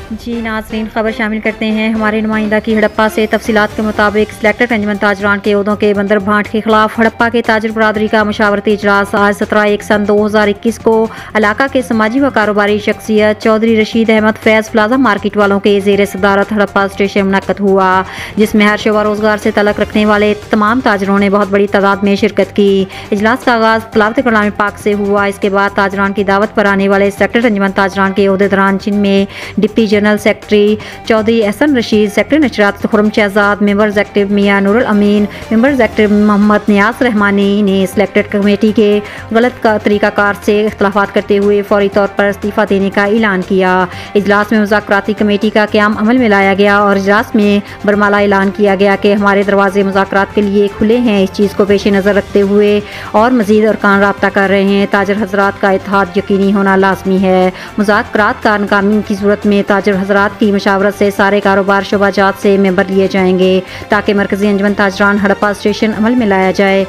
जी नाज़रीन, खबर शामिल करते हैं हमारे नुमाइंदा की हड़प्पा से। तफसीलात के मुताबिक सिलेक्टेड अंजुमन ताजरान के ओहदों के बंदर भाट के खिलाफ हड़प्पा के ताजर बरादरी का मशावरती इजलास आज 17/1/2021 को इलाका के समाजी व कारोबारी शख्सियत चौधरी रशीद अहमद फैज़ प्लाजा मार्केट वालों के ज़ेर सदारत हड़प्पा स्टेशन मुनक्कद हुआ, जिसमें हर शोबा रोजगार से तलक रखने वाले तमाम ताजरों ने बहुत बड़ी तादाद में शिरकत की। इजलास का आगाज़ तिलावत कलाम पाक से हुआ। इसके बाद ताजरान की दावत पर आने वाले सिलेक्टेड अंजुमन ताजरान के ओहदेदारान, जिनमें deputy general secretary Chaudhry Ehsan Rasheed, secretary Nusrat Khurram Shahzad, member executive Mian Noorul Amin, member executive Mohammad Niaz Rehmani ने सिलेक्टेड कमेटी के गलत तरीकाकार से इख्तलाफात करते हुए फौरी तौर पर इस्तीफा देने का ऐलान किया। इजलास में मुज़ाकराती कमेटी का क़याम अमल में लाया गया और इजलास में बरमाला ऐलान किया गया कि हमारे दरवाजे मुज़ाकरात के लिए खुले हैं। इस चीज़ को पेश नज़र रखते हुए और मज़ीद अरकान राब्ता कर रहे हैं। ताजर हजरात का इत्तेहाद यकीनी होना लाजमी है। मुज़ाकरात का नाकामी की सूरत में ताजर हजरात की मशावरत से सारे कारोबार शोबाजात से मेंबर लिए जाएंगे ताकि मरकजी अंजुमन ताजरान हड़प्पा स्टेशन अमल में लाया जाए।